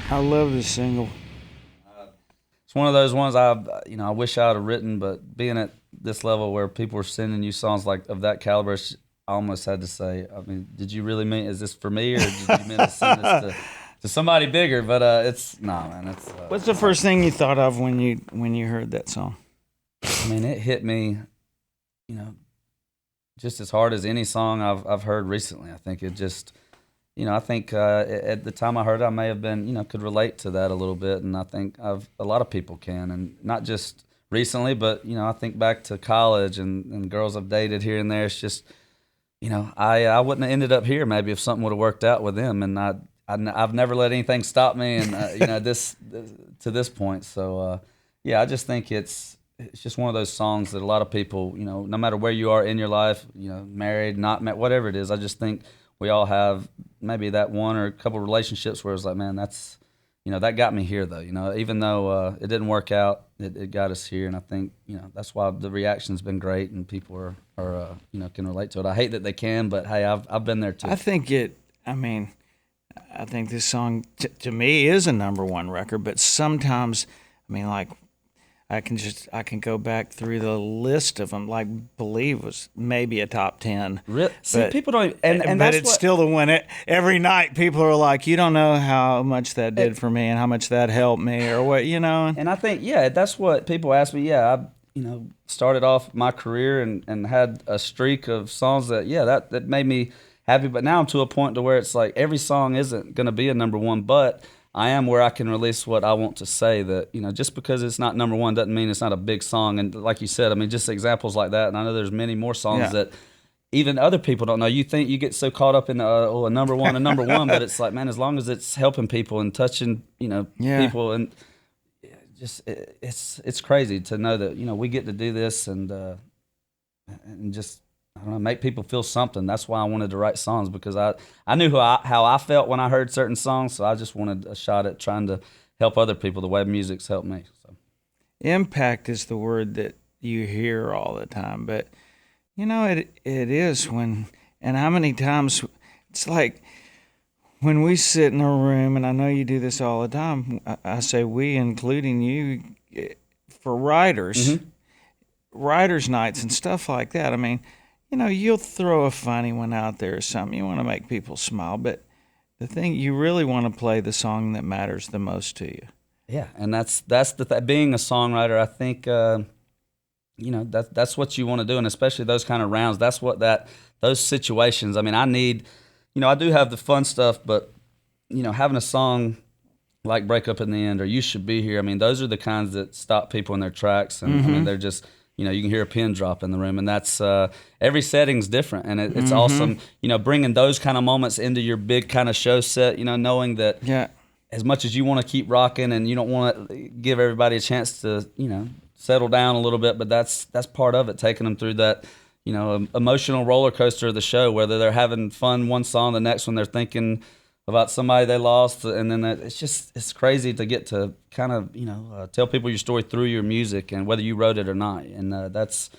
I love this single. It's one of those ones I wish I would have written, but being at this level where people are sending you songs like of that caliber, I almost had to say, I mean, did you really mean, is this for me or did you mean to send this to somebody bigger? But it's nah, man. What's the first thing you thought of when you heard that song? I mean, it hit me, you know, just as hard as any song I've heard recently. I think it just, I think at the time I heard it, I may have been, could relate to that a little bit, and I think a lot of people can, and not just recently, but I think back to college and girls I've dated here and there. It's just, I wouldn't have ended up here maybe if something would have worked out with them, and I've never let anything stop me, and this to this point. So yeah, I just think it's just one of those songs that a lot of people, no matter where you are in your life, married, not met, whatever it is, I just think we all have maybe that one or a couple of relationships where it's like, man, that's, that got me here though, even though it didn't work out, it got us here. And I think, that's why the reaction's been great and people are can relate to it. I hate that they can, but hey, I've been there too. I think this song to me is a number one record, but sometimes, like I can go back through the list of them. Like Believe was maybe a top 10. Really? See, but, people don't, and but that's it's what, still the one. Every night, people are like, "You don't know how much that did for me, and how much that helped me, or what." And I think, yeah, that's what people ask me. Yeah, I, started off my career and had a streak of songs that, yeah, that made me happy. But now I'm to a point to where it's like every song isn't going to be a number one, but I am where I can release what I want to say. That just because it's not number one doesn't mean it's not a big song. And like you said, I mean, just examples like that. And I know there's many more songs that even other people don't know. You think you get so caught up in a number one, but it's like, man, as long as it's helping people and touching people, and it's crazy to know that we get to do this and just, I don't know, make people feel something. That's why I wanted to write songs, because I knew how I felt when I heard certain songs. So I just wanted a shot at trying to help other people the way music's helped me. So Impact is the word that you hear all the time, but it is when, and how many times it's like when we sit in a room, and I know you do this all the time. I say we, including you, for writers, writers' nights and stuff like that. I mean, you'll throw a funny one out there or something. You want to make people smile, but the thing, you really want to play the song that matters the most to you. Yeah, and that's being a songwriter. I think that's what you want to do, and especially those kind of rounds. That's what those situations. I mean, I need, I do have the fun stuff, but having a song like "Break Up in the End" or "You Should Be Here." I mean, those are the kinds that stop people in their tracks, and I mean, they're just. You can hear a pin drop in the room, and that's every setting's different, and it's awesome. Bringing those kind of moments into your big kind of show set. Knowing that as much as you want to keep rocking, and you don't want to give everybody a chance to settle down a little bit, but that's part of it. Taking them through that emotional roller coaster of the show, whether they're having fun one song, the next one they're thinking about somebody they lost, and then it's crazy to get to kind of tell people your story through your music, and whether you wrote it or not, and that's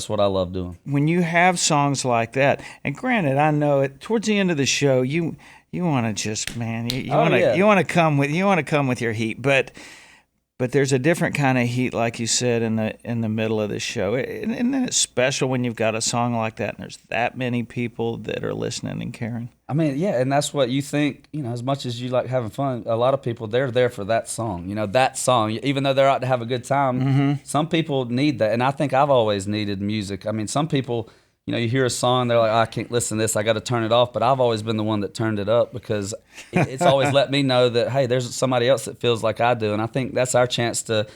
what I love doing. When you have songs like that, and granted, I know it towards the end of the show, you want to just, man, you want to come with your heat, but there's a different kind of heat, like you said, in the middle of the show, and then it's special when you've got a song like that, and there's that many people that are listening and caring. I mean, yeah, and that's what you think, as much as you like having fun, a lot of people, they're there for that song, that song, even though they're out to have a good time. Some people need that, and I think I've always needed music. I mean, some people, you hear a song, they're like, I can't listen to this, I got to turn it off, but I've always been the one that turned it up, because it's always let me know that, hey, there's somebody else that feels like I do, and I think that's our chance to,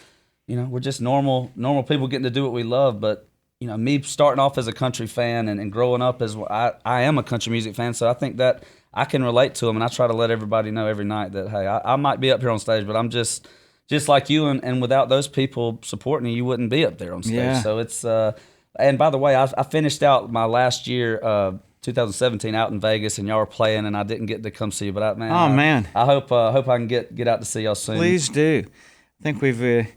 we're just normal people getting to do what we love, but me starting off as a country fan and growing up as I am a country music fan, so I think that I can relate to them, and I try to let everybody know every night that, hey, I might be up here on stage, but I'm just like you, and without those people supporting you, you wouldn't be up there on stage. Yeah. So it's, and by the way, I finished out my last year, 2017, out in Vegas, and y'all were playing, and I didn't get to come see you, but man, I hope I can get out to see y'all soon. Please do. I think we've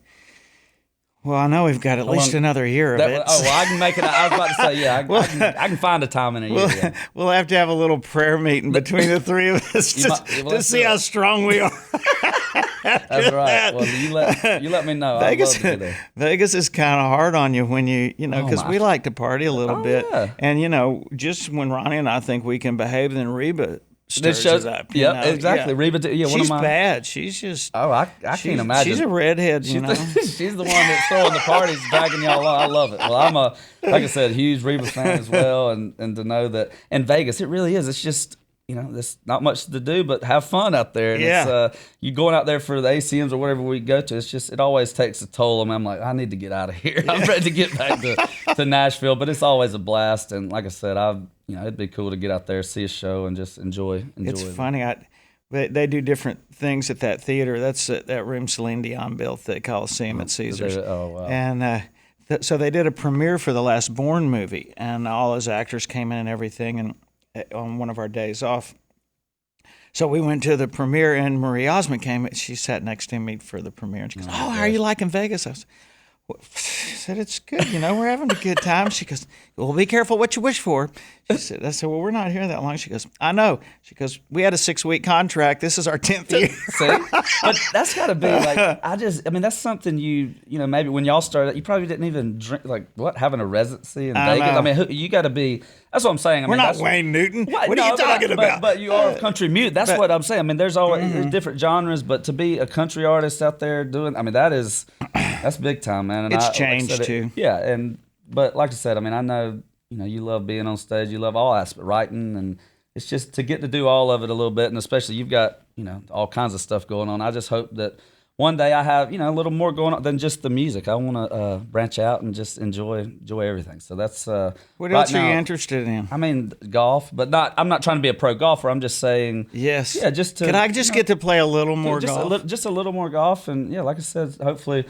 Well, I know we've got at least another year of it. Oh, well, I can make it. I was about to say, yeah, I can find a time in a year. Yeah. We'll have to have a little prayer meeting between the three of us to see how strong we are. That's right. Well, you let me know. Vegas is kind of hard on you when because we like to party a little bit. Yeah. And, just when Ronnie and I think we can behave, then Reba stirs it up. Yeah, exactly. Yeah. Reba, she's bad. She's just. Oh, I can't imagine. She's a redhead, she's the one that's throwing the parties, dragging y'all along. I love it. Well, I'm like I said, huge Reba fan as well, and to know that in Vegas, it really is. It's just. There's not much to do but have fun out there. And it's, you going out there for the ACMs or whatever we go to, it's just, it always takes a toll. I'm like, I need to get out of here. I'm ready to get back to Nashville, but it's always a blast. And like I said, it'd be cool to get out there, see a show, and just enjoy It's funny. They do different things at that theater. That's that room Celine Dion built, the Coliseum at Caesars. Oh, wow. And so they did a premiere for the last Bourne movie, and all those actors came in and everything, and on one of our days off. So we went to the premiere, and Marie Osmond came. She sat next to me for the premiere, and she goes, how are you liking Vegas? I said, it's good. We're having a good time. She goes, well, be careful what you wish for. I said, well, we're not here that long. She goes, I know. She goes, we had a 6-week contract. This is our 10th year. See? But that's got to be that's something maybe when y'all started, you probably didn't even drink, having a residency in Vegas? You got to be, that's what I'm saying. We're not Wayne Newton. What are you talking about? But you are a country mute. That's what I'm saying. There's always there's different genres, but to be a country artist out there doing, that's big time, man. And it's changed too. But like I said, I know, you love being on stage. You love all aspects, writing, and it's just to get to do all of it a little bit. And especially you've got, all kinds of stuff going on. I just hope that one day I have, a little more going on than just the music. I want to branch out and just enjoy everything. So that's what else are you interested in? Golf, but I'm not trying to be a pro golfer. I'm just saying. Yes. Yeah, just to. Could I just get to play a little more golf? Just a little more golf, and like I said, hopefully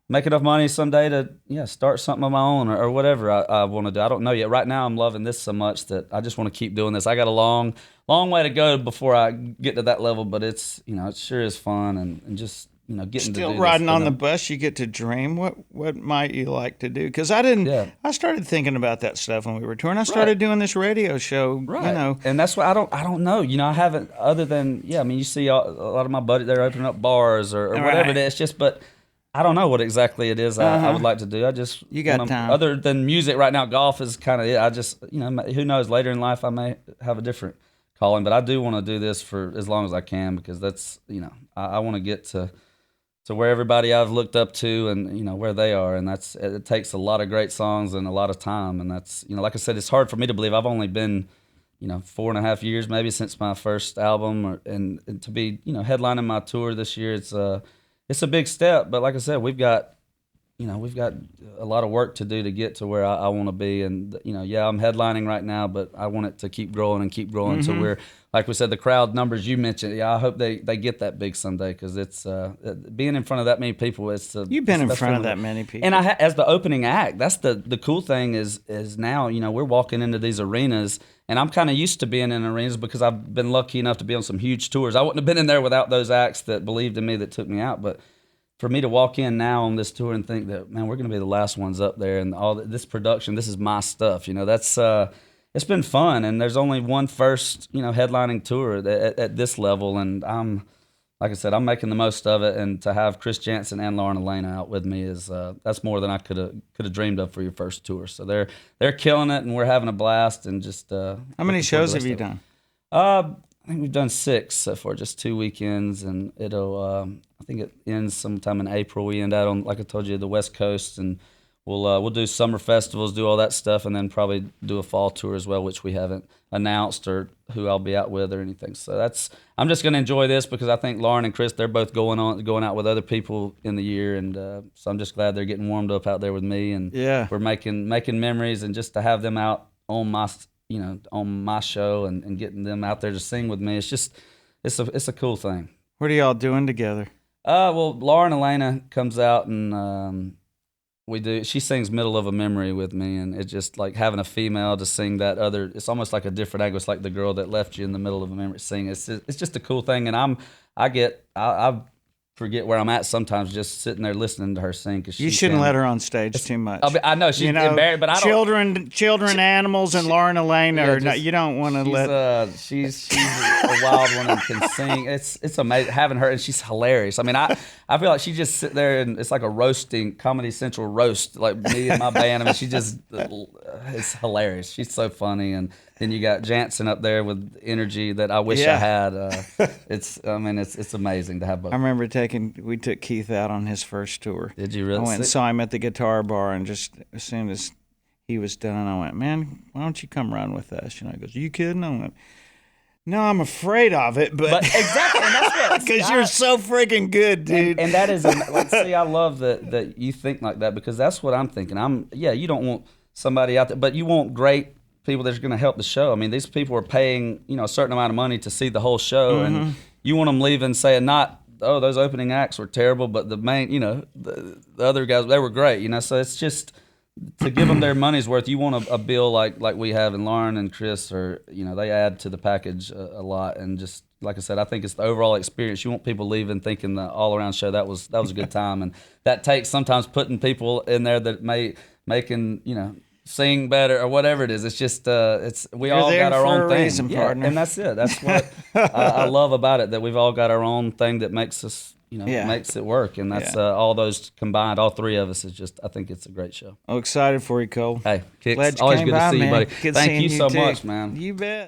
make enough money someday to start something of my own or whatever I want to do. I don't know yet. Right now I'm loving this so much that I just want to keep doing this. I got a long way to go before I get to that level, but it's it sure is fun and just getting still to do riding this, on the bus. You get to dream. What might you like to do? Because I started thinking about that stuff when we were touring. I started doing this radio show. Right. And that's why I don't know. I haven't, other than you see a lot of my buddies, they're opening up bars or whatever it is. Just but. I don't know what exactly it is I would like to do. I just time. Other than music right now, golf is kind of it. I just who knows, later in life I may have a different calling, but I do want to do this for as long as I can because that's I want to get to where everybody I've looked up to and where they are, and it takes a lot of great songs and a lot of time, and that's like I said, it's hard for me to believe I've only been 4.5 years maybe since my first album, and to be headlining my tour this year, it's a big step, but like I said, we've got a lot of work to do to get to where I want to be. And, I'm headlining right now, but I want it to keep growing and keep growing. So we're, like we said, the crowd numbers you mentioned, I hope they get that big someday because it's being in front of that many people. You've been in front of that many people. And as the opening act, that's the cool thing is now, we're walking into these arenas. And I'm kind of used to being in arenas because I've been lucky enough to be on some huge tours. I wouldn't have been in there without those acts that believed in me, that took me out. But for me to walk in now on this tour and think that, man, we're going to be the last ones up there, and all this production, this is my stuff. That's it's been fun. And there's only one first, headlining tour at this level, and like I said, I'm making the most of it, and to have Chris Jansen and Lauren Elena out with me is that's more than I could have dreamed of for your first tour. So they're killing it, and we're having a blast. And just how many shows have you done? I think we've done 6 so far, just 2 weekends, and it'll I think it ends sometime in April. We end out on, like I told you, the West Coast, and we'll do summer festivals, do all that stuff, and then probably do a fall tour as well, which we haven't announced or who I'll be out with or anything. So I'm just going to enjoy this because I think Lauren and Chris, they're both going out with other people in the year, and so I'm just glad they're getting warmed up out there with me, and we're making memories, and just to have them out on my on my show and getting them out there to sing with me, it's a cool thing. What are y'all doing together? Well, Lauren Elena comes out and she sings Middle of a Memory with me, and it's just like having a female to sing that other, it's almost like a different angle. It's like the girl that left you in the middle of a memory sing. It's just a cool thing, and I forget where I'm at sometimes, just sitting there listening to her sing. Cause You shouldn't let her on stage too much. I know she's embarrassed, but I don't. Children, animals, and Lauren Elaine are. You don't want to let. She's a wild one and can sing. It's amazing having her, and she's hilarious. I mean, I feel like she just sit there and it's like a roasting Comedy Central roast, like me and my band. I mean, it's hilarious. She's so funny, and then you got Jansen up there with energy that I wish I had. It's amazing to have both. I remember we took Keith out on his first tour. Did you really? I went and saw him at the guitar bar, and just as soon as he was done, I went, "Man, why don't you come run with us?" He goes, "You kidding?" I went, "No, I'm afraid of it, but exactly, and that's what because you're so freaking good, dude." And that is see, I love that you think like that, because that's what I'm thinking. You don't want somebody out there, but you want great people that's going to help the show. I mean, these people are paying a certain amount of money to see the whole show, and you want them leaving saying not, "Oh, those opening acts were terrible," but the main, the other guys, they were great. So it's just to give them their money's worth. You want a bill like we have, and Lauren and Chris are, they add to the package a lot. And just like I said, I think it's the overall experience. You want people leaving thinking the all around show that was a good time, and that takes sometimes putting people in there that making sing better or whatever it is. It's just we all got our own thing, and that's it. That's what I love about it, that we've all got our own thing that makes us makes it work, and that's all those combined, all three of us. Is just, I think it's a great show. I'm excited for you, Cole. Hey, Kix, Glad you always came good to by, see you, man. buddy. Good Thank seeing you so too. much, man. You bet.